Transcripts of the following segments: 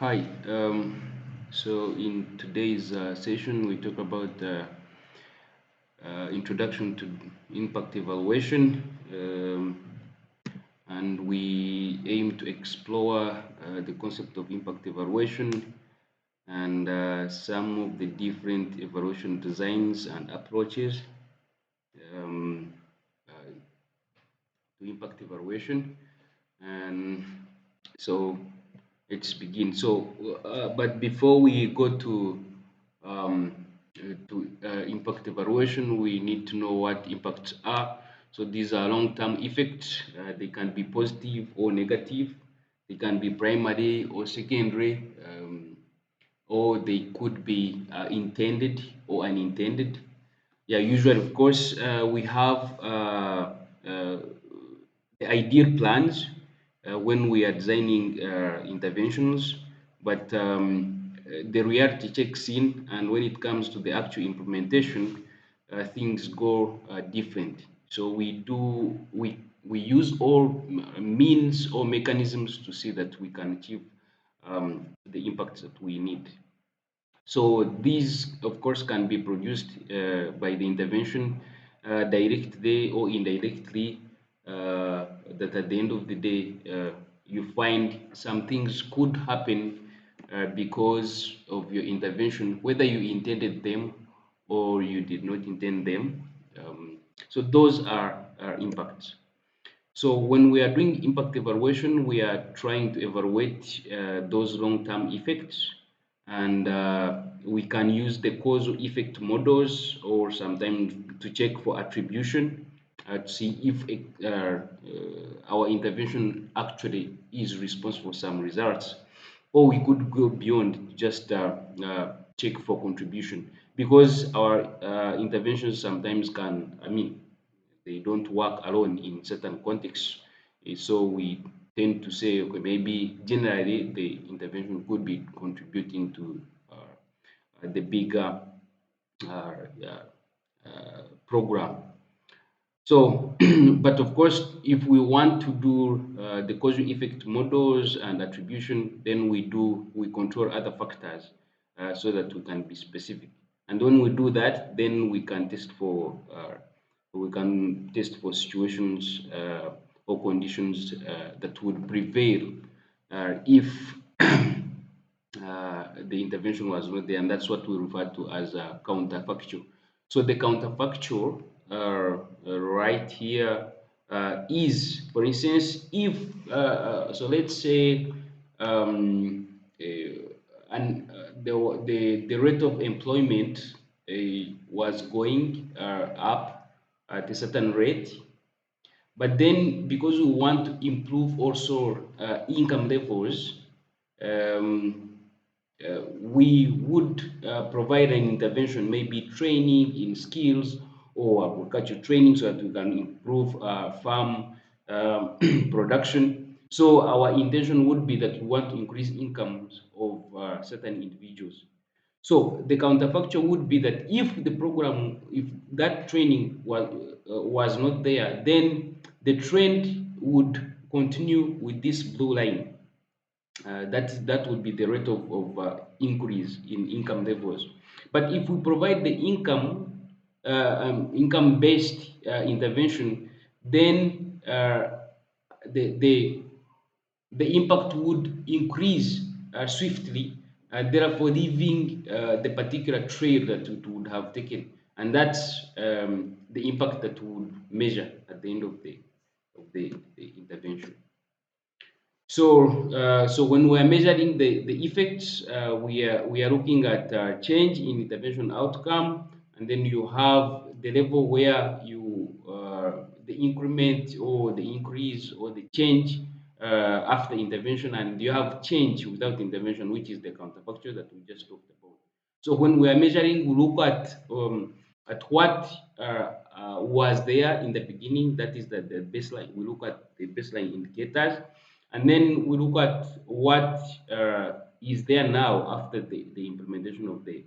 Hi. So in today's session, we talk about introduction to impact evaluation, and we aim to explore the concept of impact evaluation and some of the different evaluation designs and approaches um, uh, to impact evaluation. And so let's begin. But before we go to impact evaluation, we need to know what impacts are. So these are long-term effects. They can be positive or negative. They can be primary or secondary, or they could be intended or unintended. Yeah, usually, of course, we have uh, the ideal plans when we are designing interventions, but the reality checks in, and when it comes to the actual implementation, things go different. So we use all means or mechanisms to see that we can achieve the impacts that we need. So these, of course, can be produced by the intervention directly or indirectly. That at the end of the day, you find some things could happen because of your intervention, whether you intended them or you did not intend them. So those are impacts. So when we are doing impact evaluation, we are trying to evaluate those long-term effects, and we can use the causal effect models or sometimes to check for attribution to see if our intervention actually is responsible for some results, or we could go beyond just check for contribution because our interventions sometimes can, they don't work alone in certain contexts. So we tend to say, okay, maybe generally the intervention could be contributing to the bigger uh, uh, program. So, but of course, if we want to do the causal effect models and attribution, then we control other factors so that we can be specific. And when we do that, then we can test for situations or conditions that would prevail if the intervention was not there, and that's what we refer to as counterfactual. So the counterfactual right here is, for instance, if so, let's say the rate of employment was going up at a certain rate, but then because we want to improve also income levels, um, we would provide an intervention, maybe training in skills or agriculture training so that we can improve farm production. So our intention would be that we want to increase incomes of certain individuals. So the counterfactual would be that if that training was not there, then the trend would continue with this blue line. That would be the rate of increase in income levels. But if we provide the income-based intervention, then the impact would increase swiftly, therefore leaving the particular trail that it would have taken, and that's the impact that we would measure at the end of the intervention. So when we are measuring the effects, we are looking at change in intervention outcome, and then you have the level where the increment or the increase or the change after intervention, and you have change without intervention, which is the counterfactual that we just talked about. So when we are measuring, we look at what was there in the beginning, that is the baseline. We look at the baseline indicators, and then we look at what is there now after the implementation of the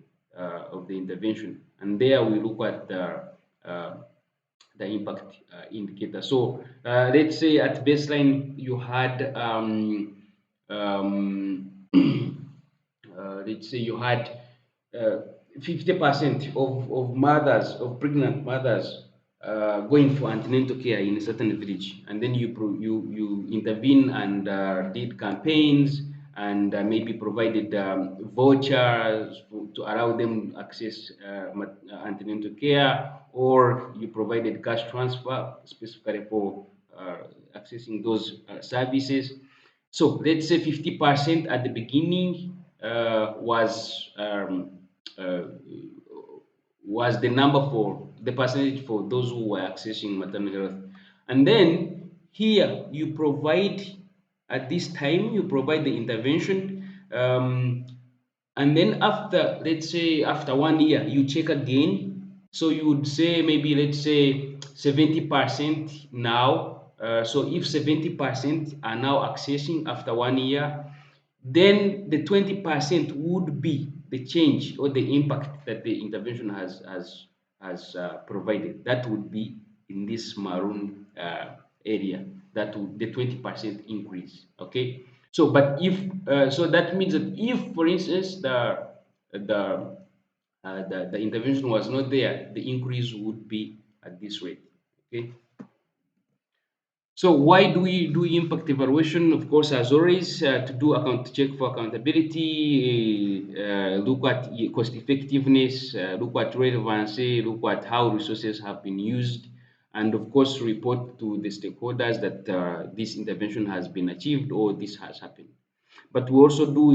intervention, and there we look at uh, the impact indicator. So let's say at baseline you had let's say you had 50% of mothers, of pregnant mothers, going for antenatal care in a certain village, and then you intervene and did campaigns and maybe provided vouchers to allow them access antenatal care, or you provided cash transfer specifically for accessing those services. So let's say 50% at the beginning uh, was the number for the percentage for those who were accessing maternal health. And then here you provide, at this time, you provide the intervention. And then after, let's say, after 1 year, you check again. So you would say maybe, let's say, 70% now. So if 70% are now accessing after 1 year, then the 20% would be the change or the impact that the intervention has provided. That would be in this maroon area. That would the 20% increase. Okay. So, but if so, that means that if, for instance, the the intervention was not there, the increase would be at this rate. Okay. So why do we do impact evaluation? Of course, as always, to do account check for accountability, look at cost effectiveness, look at relevancy, look at how resources have been used, and of course, report to the stakeholders that this intervention has been achieved or this has happened. But we also do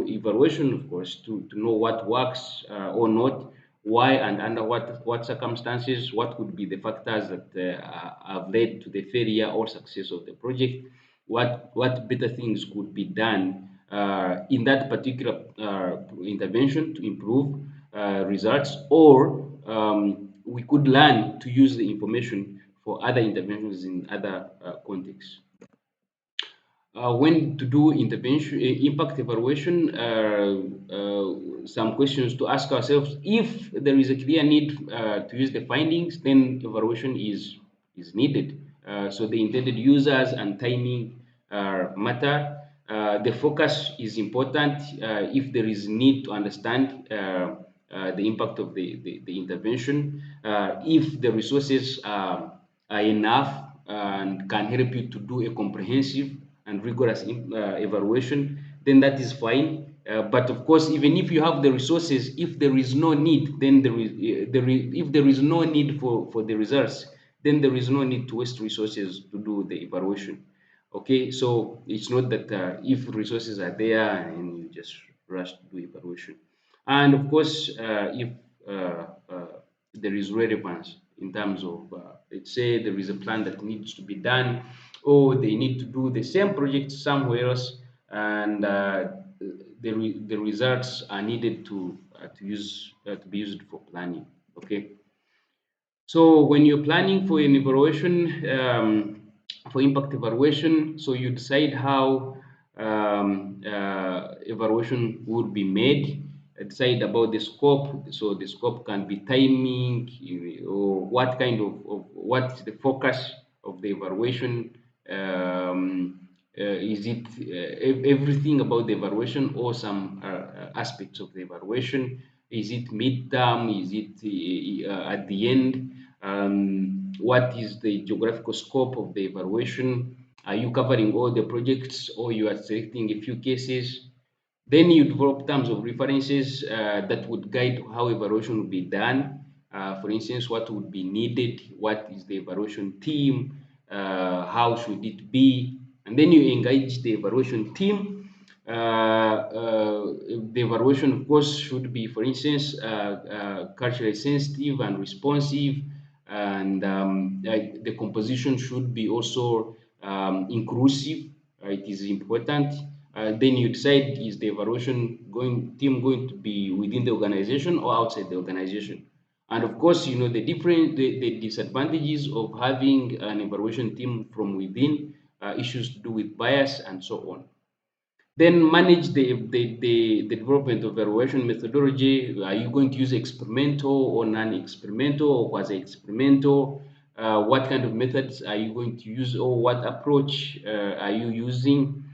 evaluation, of course, to know what works or not, why and under what circumstances, what could be the factors that have led to the failure or success of the project, what better things could be done in that particular intervention to improve results, or we could learn to use the information for other interventions in other contexts. When to do intervention impact evaluation, some questions to ask ourselves: if there is a clear need to use the findings, then evaluation is needed. So the intended users and timing matter. The focus is important. If there is need to understand the impact of the intervention, if the resources are enough and can help you to do a comprehensive and rigorous evaluation, then that is fine. But of course, even if you have the resources, if there is no need, then if there is no need for the results, then there is no need to waste resources to do the evaluation. Okay, so it's not that if resources are there and you just rush to do evaluation. And of course, if there is relevance in terms of, let's say, there is a plan that needs to be done, or they need to do the same project somewhere else, and the results are needed to be used for planning. Okay. So when you're planning for an evaluation, for impact evaluation, so you decide how evaluation would be made, decide about the scope. So the scope can be timing, or what kind of what's the focus of the evaluation. Is it everything about the evaluation, or some aspects of the evaluation? Is it midterm? Is it at the end? What is the geographical scope of the evaluation? Are you covering all the projects, or you are selecting a few cases? Then you develop terms of references that would guide how evaluation would be done. For instance, what would be needed, what is the evaluation team, how should it be, and then you engage the evaluation team. The evaluation, of course, should be, for instance, culturally sensitive and responsive, and the composition should be also inclusive. It is important. Then you decide, is the evaluation team going to be within the organization or outside the organization? And of course, you know the disadvantages of having an evaluation team from within, issues to do with bias and so on. Then manage the development of evaluation methodology. Are you going to use experimental or non-experimental or quasi-experimental? What kind of methods are you going to use, or what approach are you using?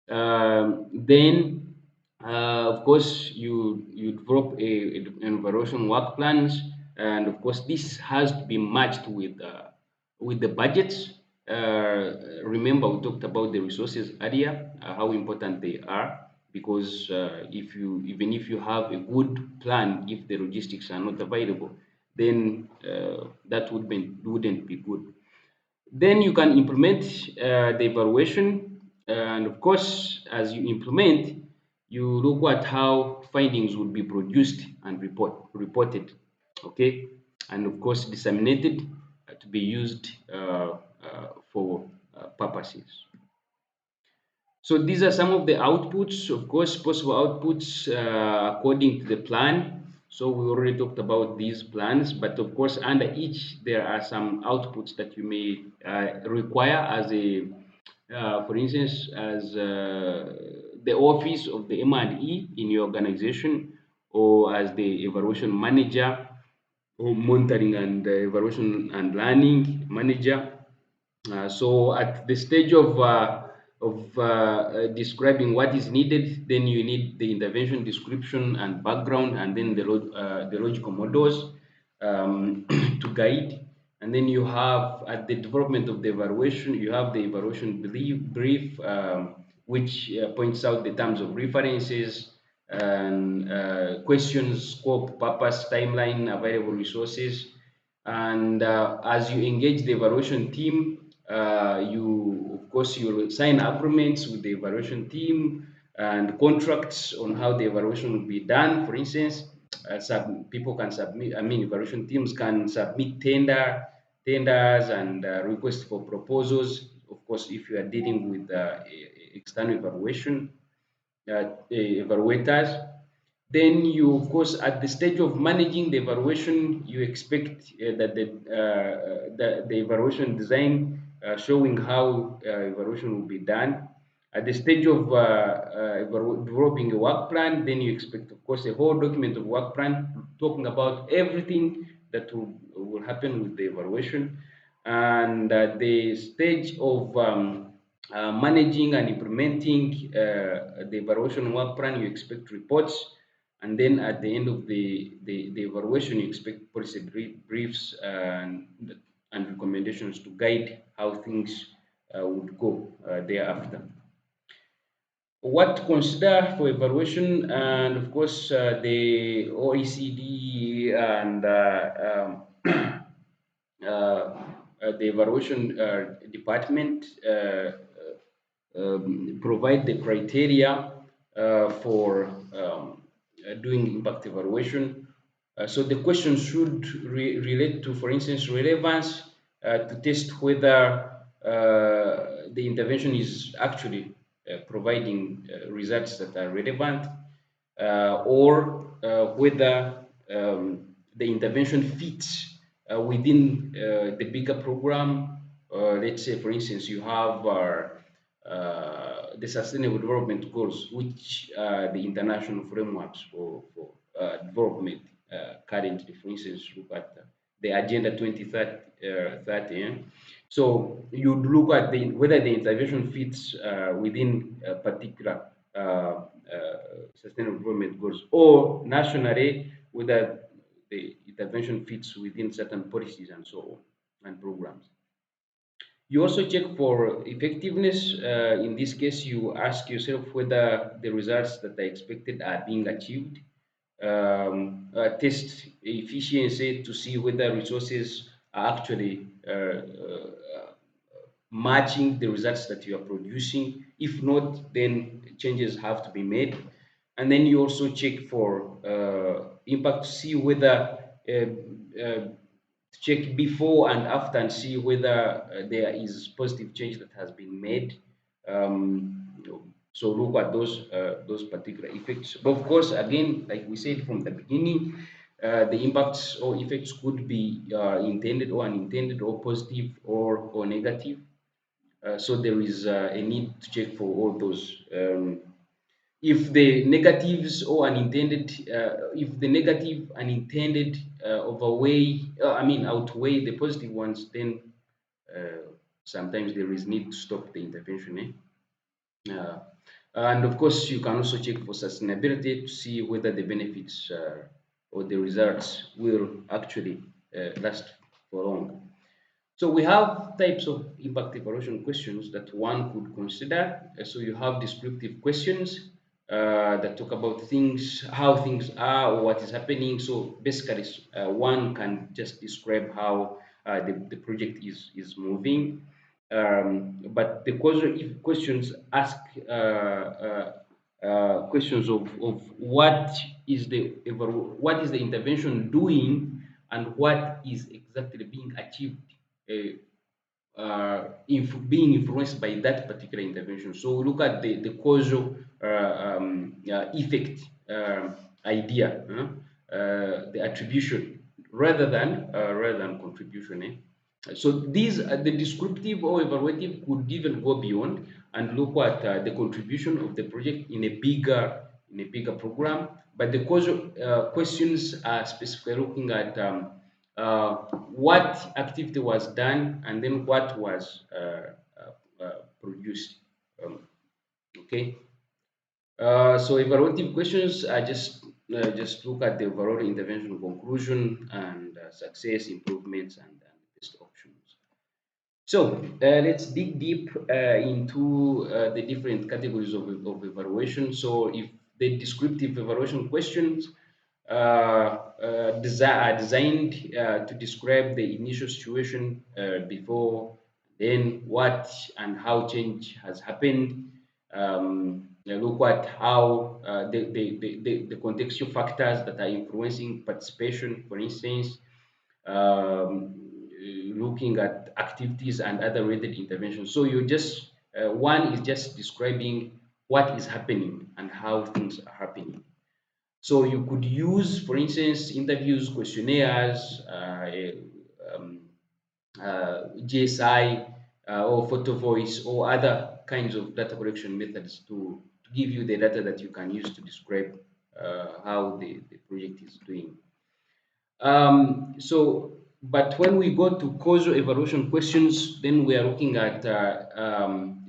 Then Of course, you develop an evaluation work plans, and of course, this has to be matched with the budgets. Remember, we talked about the resources earlier, how important they are, because if you even if you have a good plan, if the logistics are not available, then that wouldn't be good. Then you can implement the evaluation, and of course, as you implement, you look at how findings will be produced and reported, okay, and of course disseminated to be used for purposes. So these are some of the outputs, of course, possible outputs according to the plan. So we already talked about these plans, but of course, under each, there are some outputs that you may require as for instance, as the office of the M&E in your organization, or as the evaluation manager, or monitoring and evaluation and learning manager. So at the stage of describing what is needed, then you need the intervention description and background, and then the logical models to guide. And then you have at the development of the evaluation, you have the evaluation brief, which points out the terms of references and questions, scope, purpose, timeline, available resources. And as you engage the evaluation team, you of course you will sign agreements with the evaluation team and contracts on how the evaluation will be done. For instance, people can submit. I mean, evaluation teams can submit tenders and requests for proposals. Of course, if you are dealing with external evaluators, then you, of course, at the stage of managing the evaluation, you expect that the evaluation design showing how evaluation will be done. At the stage of developing a work plan, then you expect, of course, a whole document of work plan talking about everything that will happen with the evaluation. And at the stage of managing and implementing the evaluation work plan, you expect reports, and then at the end of the evaluation, you expect policy briefs and recommendations to guide how things would go thereafter. What to consider for evaluation, and of course, the OECD and the evaluation department provide the criteria for doing impact evaluation. So the question should relate to, for instance, relevance to test whether the intervention is actually providing results that are relevant, or whether the intervention fits within the bigger program. Let's say, for instance, you have the Sustainable Development Goals, which are the international frameworks for development currently. For instance, look at the Agenda 2030. So you'd look at whether the intervention fits within a particular sustainable development goals, or nationally whether the intervention fits within certain policies and so on and programs. You also check for effectiveness. In this case, you ask yourself whether the results that are expected are being achieved. Test efficiency to see whether resources are actually matching the results that you are producing. If not, then changes have to be made. And then you also check for impact to see whether check before and after and see whether there is positive change that has been made. Um, so look at those particular effects. But of course, again, like we said from the beginning, the impacts or effects could be intended or unintended, or positive or negative. So there is a need to check for all those. If the negatives or unintended, if the negative unintended outweigh the positive ones, then sometimes there is need to stop the intervention. Uh, And of course, you can also check for sustainability to see whether the benefits or the results will actually last for long. So we have types of impact evaluation questions that one could consider. So you have descriptive questions that talk about things, how things are, or what is happening. So basically, one can just describe how the project is moving. But the if questions ask questions of what is the intervention doing and what is exactly being achieved being influenced by that particular intervention. So we look at the causal effect idea, the attribution rather than contribution. So these the descriptive or evaluative could even go beyond and look at the contribution of the project in a bigger program. But the causal questions are specifically looking at what activity was done and then what was produced. Um, okay. So evaluative questions are just look at the overall intervention conclusion and success improvements and best options. So let's dig deep into the different categories of evaluation. So if the descriptive evaluation questions are designed to describe the initial situation before, then what and how change has happened. Look at how the contextual factors that are influencing participation, for instance, um, looking at activities and other related interventions. So you just one is just describing what is happening and how things are happening. So you could use, for instance, interviews, questionnaires, GSI, or photo voice, or other kinds of data collection methods to give you the data that you can use to describe how the project is doing. But when we go to causal evaluation questions, then we are looking at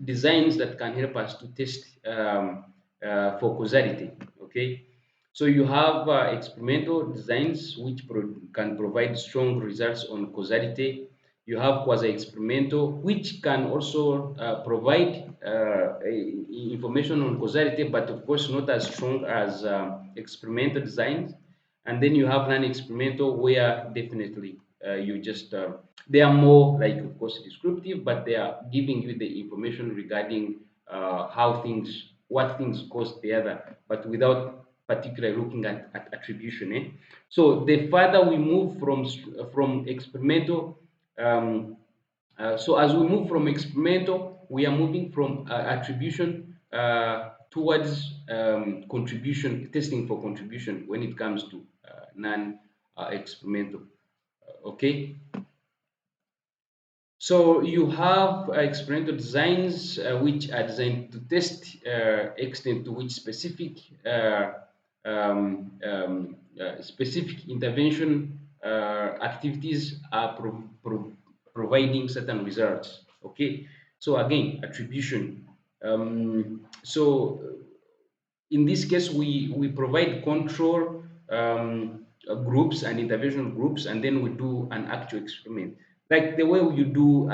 designs that can help us to test for causality. Okay, so you have experimental designs which can provide strong results on causality. You have quasi-experimental, which can also provide information on causality, but of course not as strong as experimental designs. And then you have non-experimental where definitely you just they are more like of course descriptive, but they are giving you the information regarding how things what things cause the other, but without particularly looking at attribution. So the further we move from experimental, um, so as we move from experimental, we are moving from attribution towards contribution, testing for contribution when it comes to non-experimental. Okay. So you have experimental designs which are designed to test extent to which specific intervention activities are providing certain results. Okay, so again, attribution. So in this case, we provide control groups and intervention groups, and then we do an actual experiment, like the way you do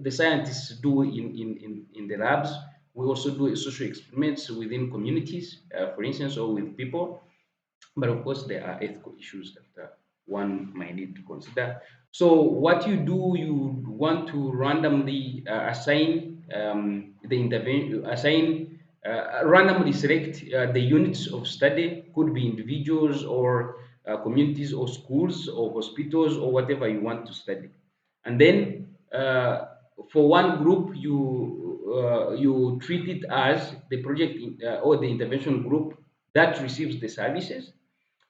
the scientists do in the labs. We also do social experiments within communities, for instance, or with people. But of course, there are ethical issues that one might need to consider. So what you do, you want to randomly randomly select the units of study, could be individuals or communities or schools or hospitals or whatever you want to study. And then for one group, you treat it as the or the intervention group that receives the services,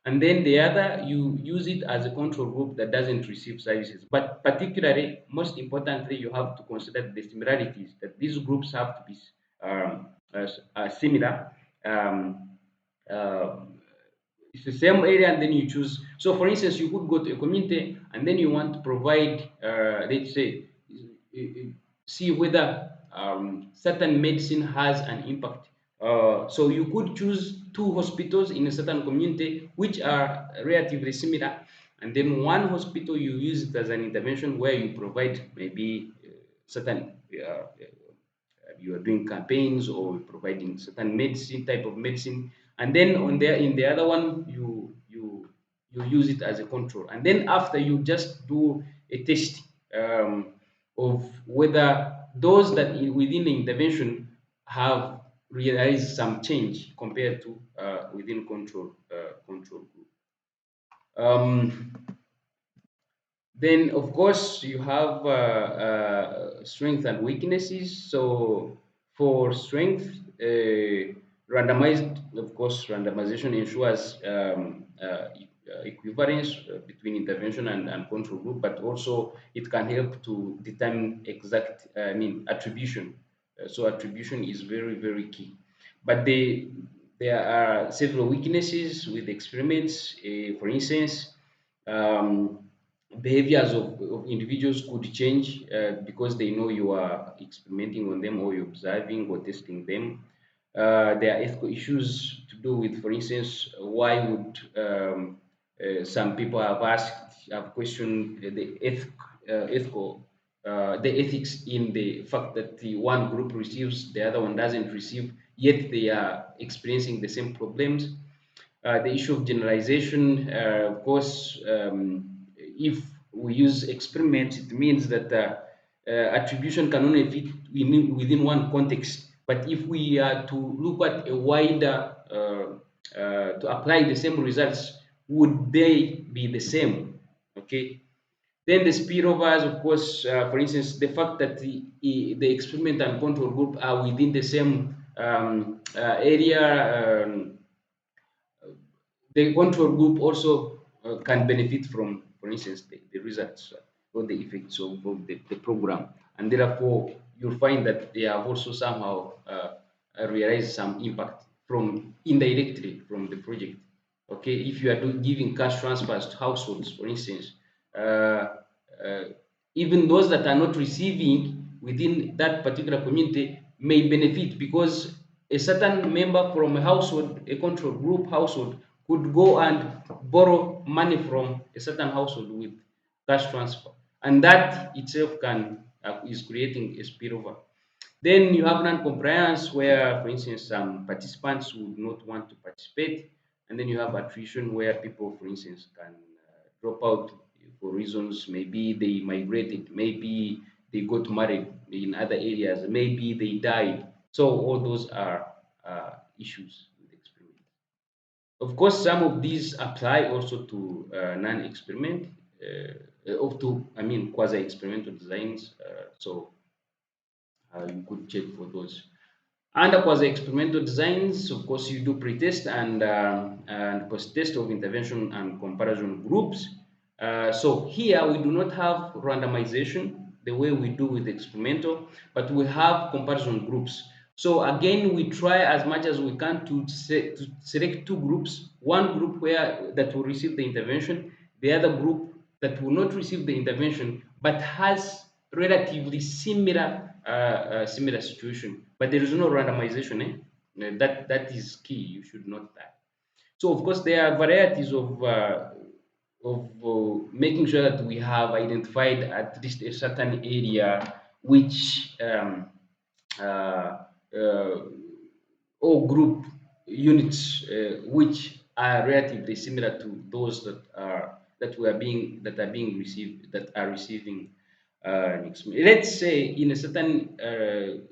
and then the other you use it as a control group that doesn't receive services. But particularly, most importantly, you have to consider the similarities that these groups have to be similar. Um, uh, it's the same area, and then you choose. So, for instance, you could go to a community and then you want to provide, let's say, see whether certain medicine has an impact So you could choose two hospitals in a certain community which are relatively similar, and then one hospital you use it as an intervention where you provide maybe certain you are doing campaigns or providing certain medicine type of medicine, and then on there in the other one you use it as a control, and then after you just do a test of whether those that within the intervention have realized some change compared to within control group. Um, then, of course, you have strength and weaknesses. So, for strength, randomized, of course, randomization ensures equivalence between intervention and control group, but also it can help to determine exact, attribution. So, attribution is very, very key. But there are several weaknesses with experiments. For instance, um, behaviors of individuals could change because they know you are experimenting on them or you're observing or testing them. There are ethical issues to do with, for instance, why would some people have questioned the ethics in the fact that the one group receives, the other one doesn't receive, yet they are experiencing the same problems. The issue of generalization, of course, if we use experiments, it means that attribution can only fit within one context. But if we are to look at a wider, to apply the same results, would they be the same? Okay. Then the spillovers, of course, for instance, the fact that the experiment and control group are within the same area. The control group also can benefit from, for instance, the results or the effects of the program. And therefore, you'll find that they have also somehow realized some impact from indirectly from the project. Okay, if you are giving cash transfers to households, for instance, uh, uh, even those that are not receiving within that particular community may benefit because a certain member from a household, a control group household, could go and borrow money from a certain household with cash transfer, and that itself can is creating a spillover. Then you have non-compliance, where, for instance, some participants would not want to participate, and then you have attrition, where people, for instance, can drop out for reasons. Maybe they migrated, maybe they got married in other areas, maybe they died. So all those are issues with experiment. Of course, some of these apply also to non-experiment, of to I mean quasi-experimental designs. So you could check for those. And of course, the experimental designs, of course, you do pre-test and post-test of intervention and comparison groups. So here we do not have randomization the way we do with experimental, but we have comparison groups. So again, we try as much as we can to select two groups, one group where that will receive the intervention, the other group that will not receive the intervention, but has relatively similar situation, but there is no randomization. That is key. You should note that. So of course there are varieties of making sure that we have identified at least a certain area which uh, uh, or group units which are relatively similar to those that are being received that are receiving let's say in a certain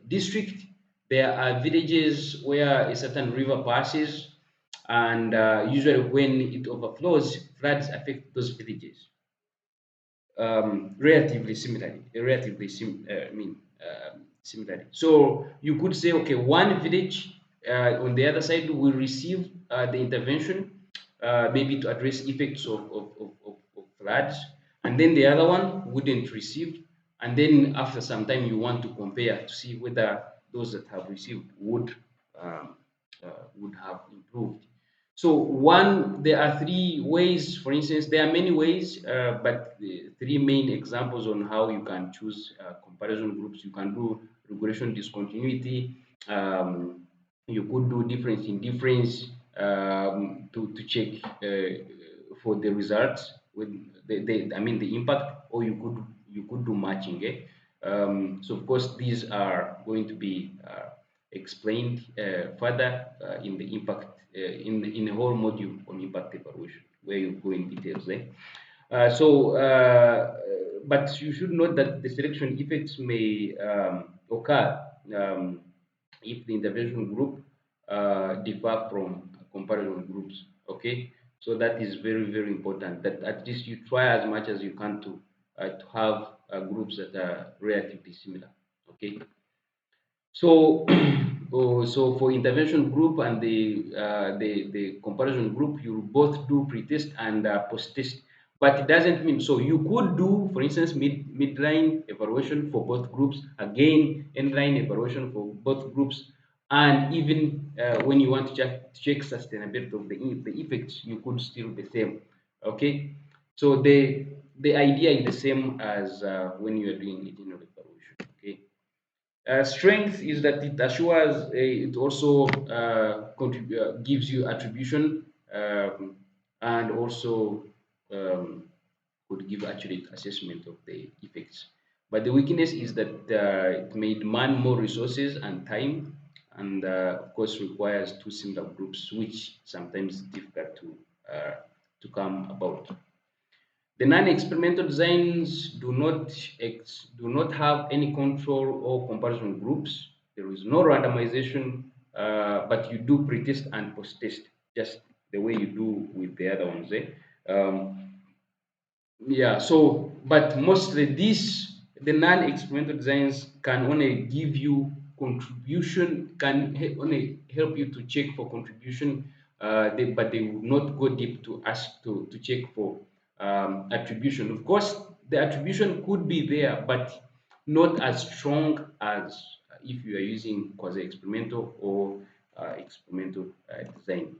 district there are villages where a certain river passes, and usually when it overflows, floods affect those villages similarly. So you could say, okay, one village on the other side will receive the intervention, maybe to address effects of floods, and then the other one wouldn't receive. And then after some time, you want to compare to see whether those that have received um, would have improved. So there are three ways. For instance, there are many ways, but the three main examples on how you can choose comparison groups. You can do regression discontinuity. You could do difference in difference to check for the results with I mean the impact, or you could do matching. Eh? So of course these are going to be explained further in the impact in a whole module on impact evaluation where you go in details. Eh? But you should note that the selection effects may occur if the intervention group differ from comparison groups. Okay, so that is very very important. That at least you try as much as you can to have groups that are relatively similar. Okay, so, so for intervention group and the comparison group, you both do pre-test and post-test. But it doesn't mean so you could do, for instance, midline evaluation for both groups, again endline evaluation for both groups, and even when you want to check sustainability of the effects, you could still the same. Okay, so the idea is the same as when you are doing internal evaluation. Okay. Strength is that it assures, it also gives you attribution and also um, could give accurate assessment of the effects. But the weakness is that it may demand more resources and time, and of course requires two similar groups, which sometimes is difficult to come about. The non-experimental designs do not have any control or comparison groups. There is no randomization, but you do pre-test and post-test, just the way you do with the other ones. Eh? Um, yeah, so but mostly these the non-experimental designs can only give you contribution, can only help you to check for contribution, but they would not go deep to ask to check for attribution. Of course, the attribution could be there, but not as strong as if you are using quasi-experimental or experimental design.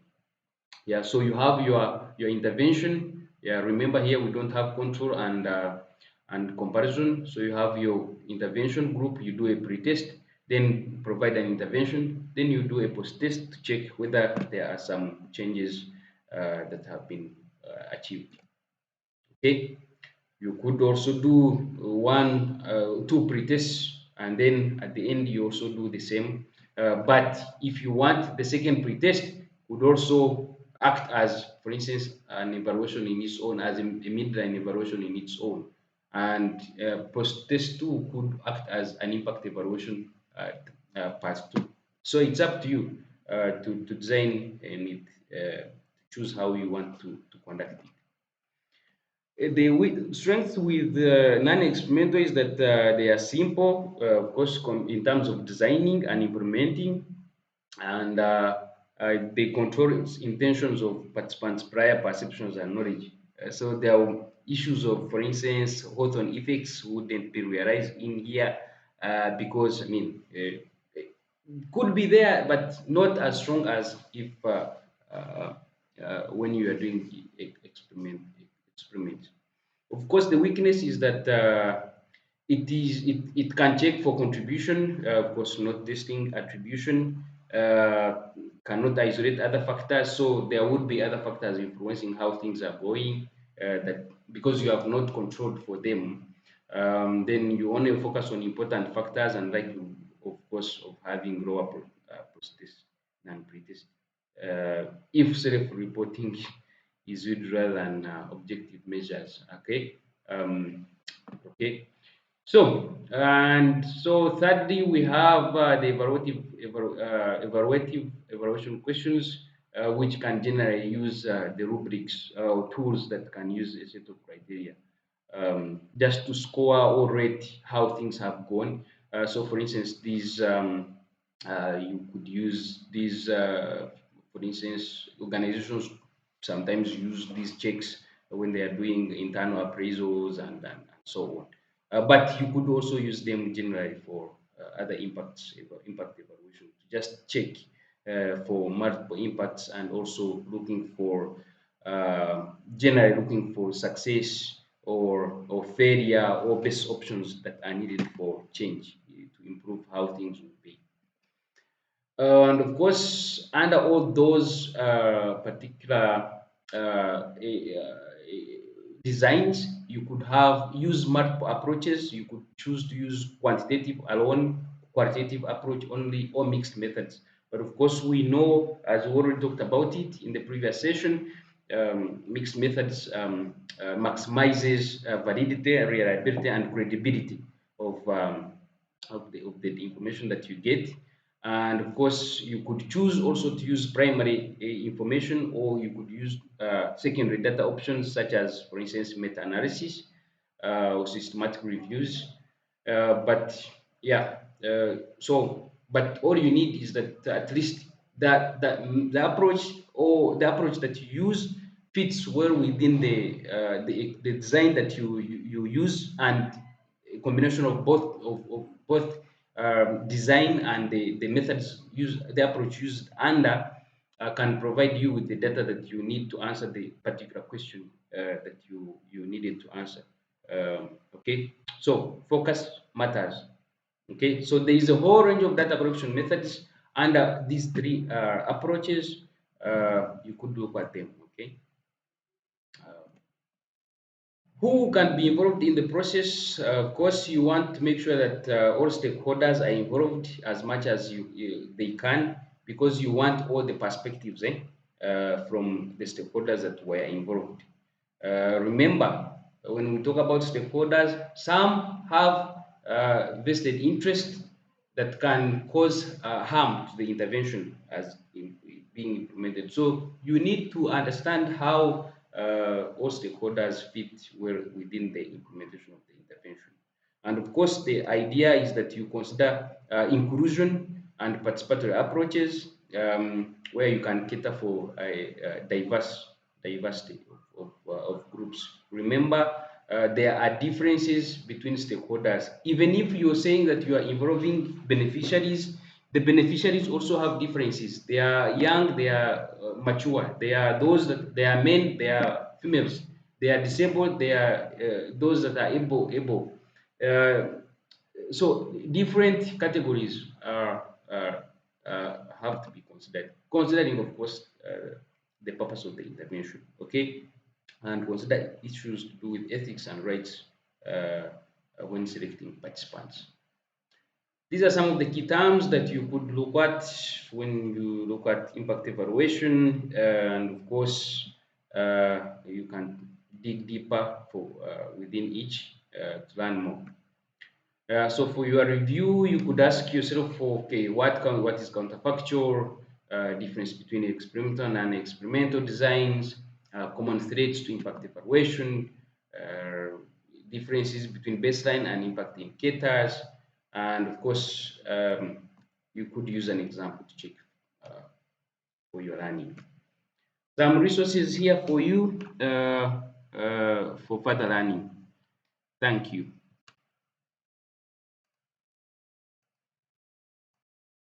Yeah, so you have your intervention. Yeah, remember here we don't have control and comparison. So you have your intervention group, you do a pre-test, then provide an intervention, then you do a post-test to check whether there are some changes that have been achieved. Okay, you could also do two pre-tests, and then at the end you also do the same. But if you want, the second pre-test would also act as, for instance, an evaluation in its own, as a midline evaluation in its own, and post-test two could act as an impact evaluation part two. So it's up to you to design and choose how you want to conduct it. Strength with non-experimental is that they are simple, of course, in terms of designing and implementing, and they control intentions of participants' prior perceptions and knowledge. So there are issues of, for instance, Hawthorne effects wouldn't be realized in here because, I mean, could be there, but not as strong as if uh, when you are doing experiment. Of course, the weakness is that it can check for contribution, of course, not testing attribution, cannot isolate other factors. So there would be other factors influencing how things are going. That because you have not controlled for them, then you only focus on important factors and like you, of course, of having lower post-test than pre-test. If self-reporting is used rather than objective measures. Okay. Okay. So and so thirdly, we have the evaluative evaluation questions, which can generally use the rubrics or tools that can use a set of criteria just to score or rate how things have gone. So, for instance, these you could use these, for instance, organizations sometimes use these checks when they are doing internal appraisals and so on. But you could also use them generally for other impact evaluation to just check for multiple impacts and also looking for generally looking for success or failure or best options that are needed for change to improve how things will be. And of course, under all those particular designs, you could have use multiple approaches. You could choose to use quantitative alone, qualitative approach only, or mixed methods. But of course, we know, as we already talked about it in the previous session, mixed methods maximizes validity, reliability, and credibility of of the information that you get. And of course, you could choose also to use primary information, or you could use secondary data options, such as, for instance, meta-analysis or systematic reviews. But yeah, but all you need is that at least the approach that you use fits well within the design that you use, and a combination of both design and the methods used, the approach used under can provide you with the data that you need to answer the particular question that you needed to answer. Okay, so focus matters. Okay, so there is a whole range of data collection methods under these three approaches. You could look at them. Okay. Who can be involved in the process? Of course, you want to make sure that all stakeholders are involved as much as they can, because you want all the perspectives from the stakeholders that were involved. Remember, when we talk about stakeholders, some have vested interest that can cause harm to the intervention being implemented. So you need to understand how all stakeholders fit well within the implementation of the intervention. And of course, the idea is that you consider inclusion and participatory approaches, where you can cater for a diversity of groups. Remember, there are differences between stakeholders. Even if you're saying that you are involving beneficiaries, the beneficiaries also have differences. They are young, they are mature, they are those that they are men, they are females, they are disabled, they are those that are able. Uh, so different categories have to be considered, considering, of course, the purpose of the intervention. Okay, and consider issues to do with ethics and rights when selecting participants. These are some of the key terms that you could look at when you look at impact evaluation, and of course, you can dig deeper for within each to learn more. So for your review, you could ask yourself, okay, what is counterfactual, difference between experimental and experimental designs, common threats to impact evaluation, differences between baseline and impact indicators, and of course, you could use an example to check for your learning. Some resources here for you for further learning. Thank you.